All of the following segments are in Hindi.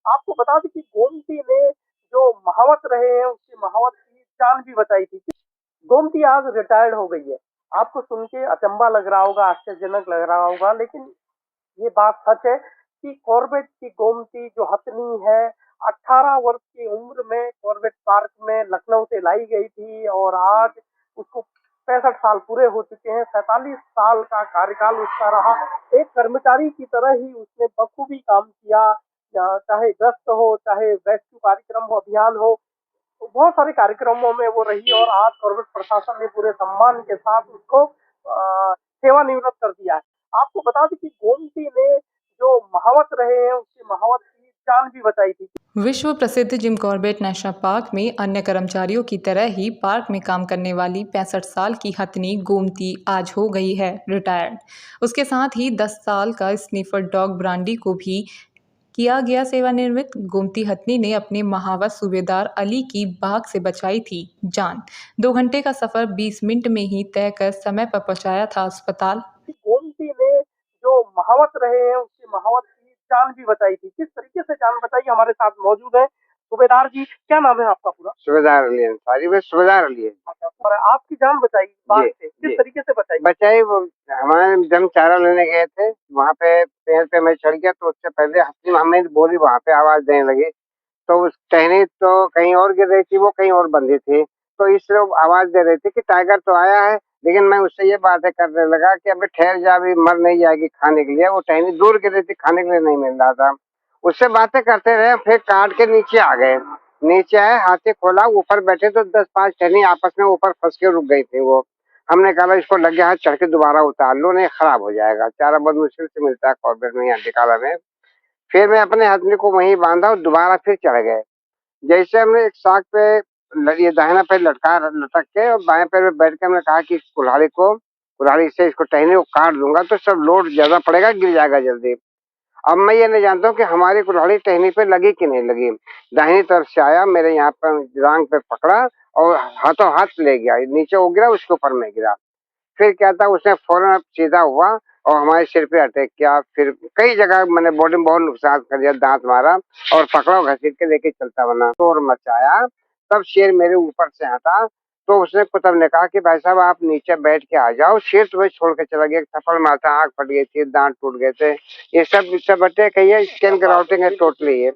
आपको बता दें कि गोमती ने जो महावत रहे हैं, उसकी महावत की जान भी बचाई थी। गोमती आज रिटायर्ड हो गई है। आपको सुन के अचंभा लग रहा होगा, आश्चर्यजनक लग रहा होगा, लेकिन ये बात सच है कि कॉर्बेट की गोमती जो हथनी है, 18 वर्ष की उम्र में कॉर्बेट पार्क में लखनऊ से लाई गई थी और आज उसको 65 साल पूरे हो चुके हैं। 47 साल का कार्यकाल उसका रहा। एक कर्मचारी की तरह ही उसने बखूबी काम किया, चाहे गश्त हो, चाहे रेस्क्यू कार्यक्रम हो, अभियान हो, तो बहुत सारे कार्यक्रमों में वो रही और आज कॉर्बेट प्रशासन ने पूरे सम्मान के साथ उसको सेवानिवृत्त कर दिया है। आपको बता दें कि गोमती ने जो महावत रहे हैं, उसकी महावत की जान भी बचाई थी। विश्व प्रसिद्ध जिम कॉर्बेट नेशनल पार्क में अन्य कर्मचारियों की तरह ही पार्क में काम करने वाली 65 साल की हथनी गोमती आज हो गई है रिटायर्ड। उसके साथ ही 10 साल का स्नीफर डॉग ब्रांडी को भी किया गया सेवानिवृत्त। गोमती हथनी ने अपने महावत सूबेदार अली की बाघ से बचाई थी जान। 2 घंटे का सफर 20 मिनट में ही तय कर समय पर पहुंचाया था अस्पताल। गोमती ने जो महावत रहे हैं, उसकी महावत की जान भी बचाई थी। किस तरीके से जान बचाई, हमारे साथ मौजूद है सूबेदार जी। क्या नाम है आपका पूरा? सूबेदार अली अंसारी, बस सूबेदार अली है। अच्छा, और आपकी जान बचाई बाघ जी से, किस जी तरीके से बचाई? बचाई वो, हमारे जब चारा लेने गए थे वहाँ पे पेड़ पे मैं चढ़ गया, तो उससे पहले हंसी हमें बोली, वहाँ पे आवाज देने लगी। तो उस टहनी तो कहीं और गिर रही थी, वो कहीं और बंधी थी, तो इसलिए वो आवाज दे रही थी कि टाइगर तो आया है। लेकिन मैं उससे ये बातें करने लगा कि अबे ठहर जा, अभी मर नहीं जाएगी खाने के लिए। वो टहनी दूर गिर रही थी, खाने के लिए नहीं मिल रहा था। उससे बातें करते रहे, फिर काट के नीचे आ गए। नीचे आए, हाथी खोला, ऊपर बैठे तो 10-5 टहनी आपस में ऊपर फंस के रुक गई थी। वो हमने कहा इसको लग गया हाथ, चढ़ के दोबारा उतार लो, नहीं खराब हो जाएगा। चारा बहुत मुश्किल से मिलता है कॉर्बेट में, यहाँ टिकाला में। फिर मैं अपने आदमी को वहीं बांधा और दोबारा फिर चढ़ गए। जैसे हमने एक साग पे ये दाहिना पैर लटक के और बाएं पैर में बैठ के हमने कहा कि कुल्हाड़ी से इसको टहनी को काट दूंगा तो सब लोड ज्यादा पड़ेगा, गिर जाएगा जल्दी। अब मैं ये नहीं जानता हूँ कि हमारी कुल्हाड़ी टहनी पे लगी कि नहीं लगी। दाहिनी तरफ से आया, मेरे यहाँ पर जांग पे पकड़ा और हाथों हाथ ले गया, नीचे वो गिरा, उसके ऊपर मैं गिरा। फिर क्या था, उसने फौरन सीधा हुआ और हमारे सिर पे अटैक किया। फिर कई जगह मैंने बॉडी में बहुत नुकसान कर दिया, दांत मारा और पकड़ा, घसीट के लेके चलता बना, शोर मचाया। तब शेर मेरे ऊपर से हटा, तो उसने कुतुब ने कहा कि भाई साहब आप नीचे बैठ के आ जाओ। शेर तुम्हें छोड़ के चला गया, एक थप्पड़ मारता, आंख फट गई थी, दांत टूट गए थे। ये सब अटैक है, ये स्कैन कराउटिंग है टोटली ये।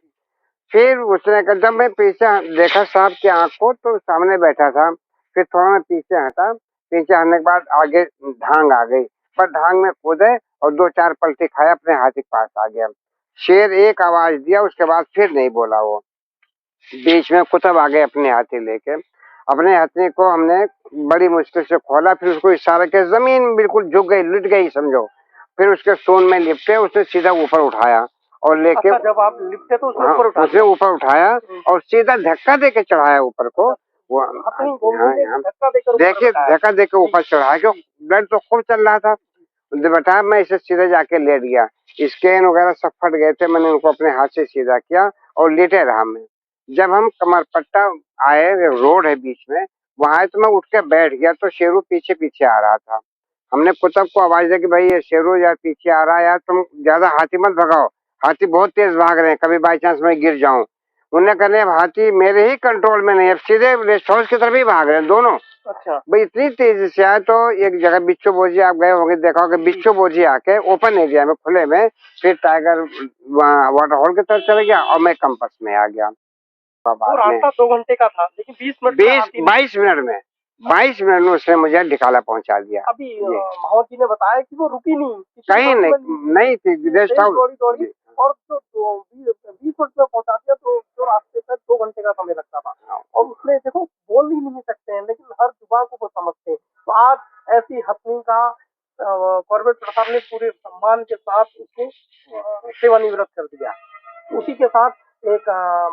फिर उसने जब मैं पीछे देखा साहब की आंख को, तो सामने बैठा था। फिर थोड़ा मैं पीछे हटा, पीछे हटने के बाद आगे ढांग आ गई, पर ढांग में कूदे और 2-4 पलटी खाया, अपने हाथी के पास आ गया। शेर एक आवाज दिया, उसके बाद फिर नहीं बोला वो। बीच में कुतुब आ गए अपने हाथी लेके। अपने हाथी को हमने बड़ी मुश्किल से खोला, फिर उसको इशारा किया, जमीन बिल्कुल झुक गई, लुट गई समझो। फिर उसके सूंड में लिपटे, उसने सीधा ऊपर उठाया और लेके। अच्छा, जब आप लिपटे तो उसने हाँ, ऊपर उठा उसने दिया? ऊपर उठाया और सीधा धक्का देके चढ़ाया ऊपर को। वो अपनी गोमती ने हाँ, धक्का देकर ऊपर देखिए बिठाया। धक्का देके ऊपर चढ़ाया, क्यों ब्लड तो खूब चल रहा था। बताया, मैं इसे सीधे जाके लेट गया, स्कैन वगैरह सब फट गए थे, मैंने उनको अपने हाथ से सीधा किया और लेटे रहा मैं। जब हम कमरपट्टा आए, रोड है बीच में, वहां आए तो मैं उठ के बैठ गया, तो शेरू पीछे पीछे आ रहा था। हमने कुतुब को आवाज दी कि भाई ये शेरू यार पीछे आ रहा है, यार तुम ज्यादा हाथी मत भगाओ, हाथी बहुत तेज भाग रहे हैं, कभी बाई चांस मैं गिर जाऊं। उन्होंने कहने अब हाथी मेरे ही कंट्रोल में नहीं, अब सीधे रेस्ट हाउस की तरफ ही भाग रहे हैं दोनों। अच्छा, भाई इतनी तेजी से आए, तो एक जगह बिच्छू बोझी आप गए होंगे, देखा होगा, बिच्छू बोझी आके ओपन एरिया में खुले में, फिर टाइगर वाटर हॉल की तरफ चला गया और मैं कंपस में आ गया। वो बाद में रास्ता 2 घंटे का था, लेकिन 20 मिनट में बीस हाथी ने। 22 मिनट में 22 मिनट में उसने मुझे ढिकाला पहुंचा दिया। अभी जी, माहौत जी ने बताया कि वो रुकी नहीं, किसी कहीं वक्त में नहीं नहीं थी, रेस्ट तेज हाउस। दौड़ी दौड़ी जी, और जो 20 मिनट में पहुंचा दिया, तो जो रास्ते पर 2 घंटे का समय लगता था। हाँ, और उसने देखो, बोल ही नहीं सकते हैं, लेकिन हर जुबान को वो समझते हैं। तो आज ऐसी हथनी का कॉर्बेट प्रसाद ने पूरे सम्मान के साथ उसको सेवानिवृत्त कर दिया। उसी के साथ एक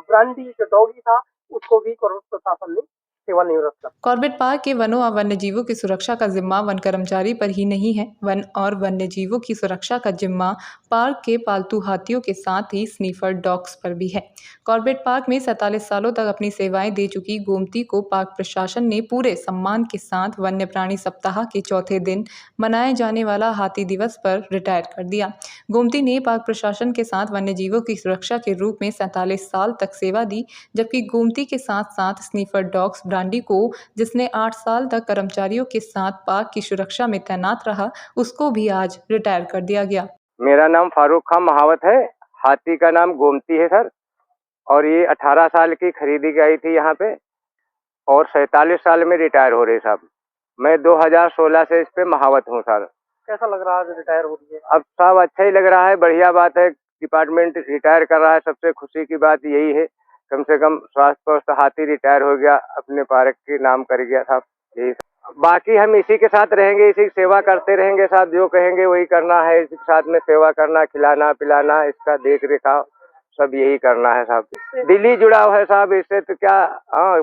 ब्रांडी जो डॉगी था, उसको भी कॉर्बेट प्रशासन ने सेवानिवृत्त। कॉर्बेट पार्क के वनों और वन्यजीवों की सुरक्षा का जिम्मा वन कर्मचारी पर ही नहीं है। वन और वन्यजीवों की सुरक्षा का जिम्मा पार्क के पालतू हाथियों के साथ ही स्नीफर डॉग्स पर भी है। कॉर्बेट पार्क में 47 सालों तक अपनी सेवाएं दे चुकी गोमती को पार्क प्रशासन ने पूरे सम्मान के साथ वन्य प्राणी सप्ताह के चौथे दिन मनाए जाने वाला हाथी दिवस पर रिटायर कर दिया। गोमती ने पार्क प्रशासन के साथ वन्यजीवों की सुरक्षा के रूप में 47 साल तक सेवा दी, जबकि गोमती के साथ साथ स्नीफर डॉग्स ब्रांडी को, जिसने 8 साल तक कर्मचारियों के साथ पार्क की सुरक्षा में तैनात रहा, उसको भी आज रिटायर कर दिया गया। मेरा नाम फारूक खान महावत है। हाथी का नाम गोमती है सर, और ये 18 साल की खरीदी गई थी यहाँ पे, और 47 साल में रिटायर हो रहे साहब। मैं 2016 से इस पे महावत हूँ सर। कैसा लग रहा है आज रिटायर हो रही है? अब साहब अच्छा ही लग रहा है, बढ़िया बात है। डिपार्टमेंट रिटायर कर रहा है, सबसे खुशी की बात यही है। कम से कम स्वास्थ्य हाथी रिटायर हो गया, अपने पार्क के नाम कर गया साहब। यही बाकी हम इसी के साथ रहेंगे, इसी की सेवा करते रहेंगे साहब। जो कहेंगे वही करना है, इसी के साथ में सेवा करना, खिलाना पिलाना, इसका देख रेखाव सब यही करना है साहब। दिली जुड़ाव है साहब इससे, तो क्या। हाँ,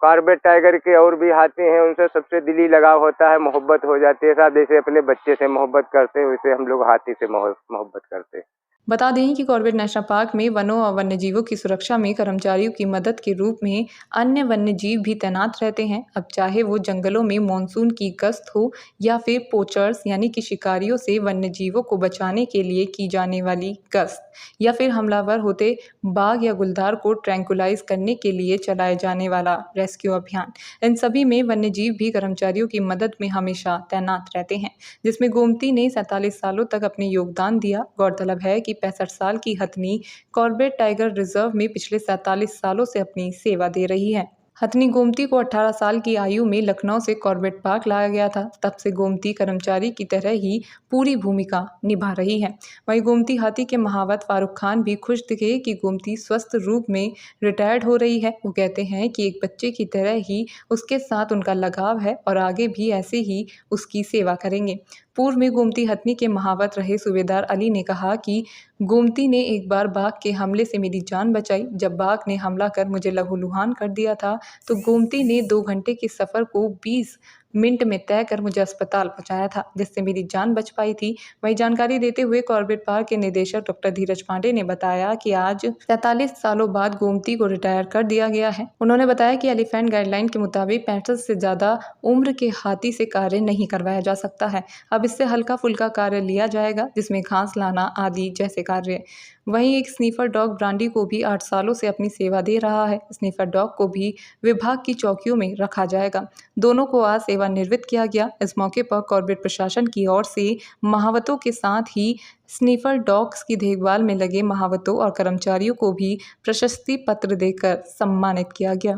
कॉर्बेट टाइगर के और भी हाथी हैं, उनसे सबसे दिली लगाव होता है, मोहब्बत हो जाती है साहब। जैसे अपने बच्चे से मोहब्बत करते हैं, वैसे हम लोग हाथी से मोहब्बत करते हैं। बता दें कि कॉर्बेट नेशनल पार्क में वनों और वन्यजीवों की सुरक्षा में कर्मचारियों की मदद के रूप में अन्य वन्यजीव भी तैनात रहते हैं। अब चाहे वो जंगलों में मानसून की गश्त हो या फिर पोचर्स यानी कि शिकारियों से वन्यजीवों को बचाने के लिए की जाने वाली गश्त, या फिर हमलावर होते बाघ या गुलदार को ट्रैंकुलाइज करने के लिए चलाए जाने वाला रेस्क्यू अभियान, इन सभी में वन्यजीव भी कर्मचारियों की मदद में हमेशा तैनात रहते हैं, जिसमें गोमती ने 47 सालों तक अपने योगदान दिया। गौरतलब है कि 65 साल की हथनी कॉर्बेट टाइगर रिजर्व में पिछले 47 सालों से अपनी सेवा दे रही है। हथनी गोमती को 18 साल की आयु में लखनऊ से कॉर्बेट पार्क लाया गया था। तब से गोमती कर्मचारी की तरह ही पूरी भूमिका निभा रही है। वहीं गोमती हाथी के महावत फारूक खान भी खुश दिखे कि गोमती स्वस्थ रूप में रिटायर्ड हो रही है। वो कहते हैं कि एक बच्चे की तरह ही उसके साथ उनका लगाव है और आगे भी ऐसे ही उसकी सेवा करेंगे। पूर्व में गोमती हथनी के महावत रहे सूबेदार अली ने कहा कि गोमती ने एक बार बाघ के हमले से मेरी जान बचाई। जब बाघ ने हमला कर मुझे लहूलुहान कर दिया था, तो गोमती ने 2 घंटे के सफ़र को 20 मिनट में तय कर मुझे अस्पताल पहुंचाया था, जिससे मेरी जान बच पाई थी। वही जानकारी देते हुए कॉर्बेट पार्क के निदेशक डॉक्टर धीरज पांडे ने बताया कि आज 43 सालों बाद गोमती को रिटायर कर दिया गया है। उन्होंने बताया कि एलिफेंट गाइडलाइन के मुताबिक 65 से ज़्यादा उम्र के हाथी से कार्य नहीं करवाया जा सकता है। अब इससे हल्का फुल्का कार्य लिया जाएगा, जिसमें घास लाना आदि जैसे कार्य। वहीं एक स्नीफर डॉग ब्रांडी को भी 8 सालों से अपनी सेवा दे रहा है। स्नीफर डॉग को भी विभाग की चौकियों में रखा जाएगा। दोनों को आज सेवानिवृत्त किया गया। इस मौके पर कॉर्बेट प्रशासन की ओर से महावतों के साथ ही स्नीफर डॉग्स की देखभाल में लगे महावतों और कर्मचारियों को भी प्रशस्ति पत्र देकर सम्मानित किया गया।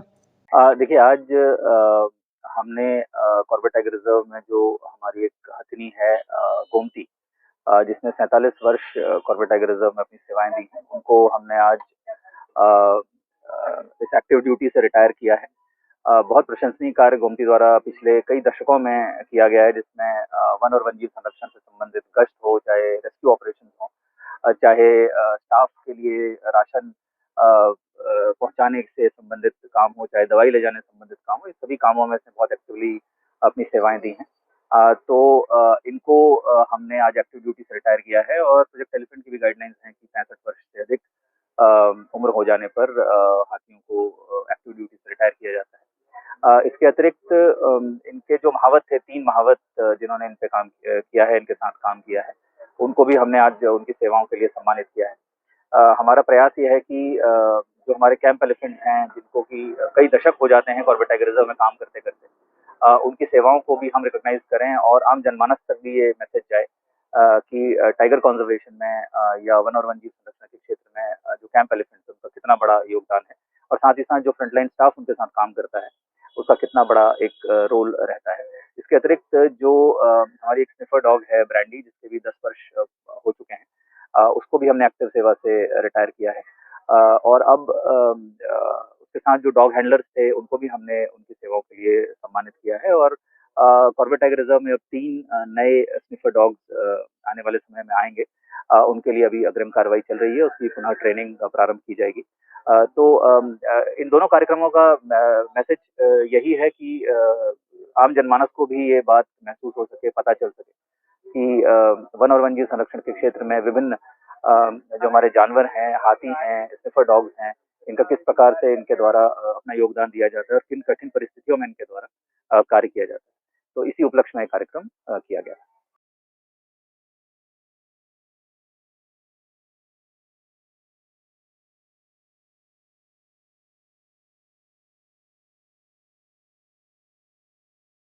देखिए आज हमने कॉर्बेट टाइगर रिजर्व में जो हमारी एक हथनी है गोमती, जिसने 47 वर्ष कॉर्बेट टाइगर रिजर्व में अपनी सेवाएं दी हैं, उनको हमने आज अ, इस एक्टिव ड्यूटी से रिटायर किया है। बहुत प्रशंसनीय कार्य गोमती द्वारा पिछले कई दशकों में किया गया है, जिसमें वन और वन्यजीव संरक्षण से संबंधित गश्त हो, चाहे रेस्क्यू ऑपरेशन हो, चाहे स्टाफ के लिए राशन पहुंचाने से संबंधित काम हो, चाहे दवाई ले जाने से संबंधित काम हो, इस सभी कामों में से बहुत एक्टिवली अपनी सेवाएं दी हैं। इनको हमने आज एक्टिव ड्यूटी से रिटायर किया है, और प्रोजेक्ट एलिफेंट की भी गाइडलाइंस हैं कि 65 वर्ष से अधिक उम्र हो जाने पर हाथियों को एक्टिव ड्यूटी से रिटायर किया जाता है। इसके अतिरिक्त इनके जो महावत थे, 3 महावत जिन्होंने इन पे काम किया है, इनके साथ काम किया है, उनको भी हमने आज उनकी सेवाओं के लिए सम्मानित किया है। हमारा प्रयास ये है कि जो हमारे कैंप एलिफेंट हैं, जिनको कि कई दशक हो जाते हैं कॉर्बेट टाइगर रिजर्व में काम करते-करते, उनकी सेवाओं को भी हम रिकॉग्नाइज़ करें और आम जनमानस तक भी ये मैसेज जाए कि टाइगर कंजर्वेशन में या वन और वन्यजीव संरक्षण के क्षेत्र में जो कैंप एलिफेंट्स हैं, उनका कितना बड़ा योगदान है, और साथ ही साथ जो फ्रंटलाइन स्टाफ उनके साथ काम करता है, उसका कितना बड़ा एक रोल रहता है। इसके अतिरिक्त जो हमारी एक स्निफर डॉग है ब्रांडी, जिसके भी 10 वर्ष हो चुके हैं, उसको भी हमने एक्टिव सेवा से रिटायर किया है। और अब उसके साथ जो डॉग हैंडलर्स थे, उनको भी हमने उनकी सेवाओं के लिए सम्मानित किया है, और कॉर्बेट टाइगर रिजर्व में अब 3 नए स्निफर डॉग्स आने वाले समय में आएँगे। उनके लिए अभी अग्रिम कार्रवाई चल रही है, उसकी पुनः ट्रेनिंग प्रारंभ की जाएगी। तो इन दोनों कार्यक्रमों का मैसेज यही है कि आम जनमानस को भी ये बात महसूस हो सके, पता चल सके कि वन और वन्यजीव संरक्षण के क्षेत्र में विभिन्न जो हमारे जानवर हैं, हाथी हैं, स्निफर डॉग्स हैं, इनका किस प्रकार से इनके द्वारा अपना योगदान दिया जाता है और किन कठिन परिस्थितियों में इनके द्वारा कार्य किया जाता है। तो इसी उपलक्ष्य में ये कार्यक्रम किया गया।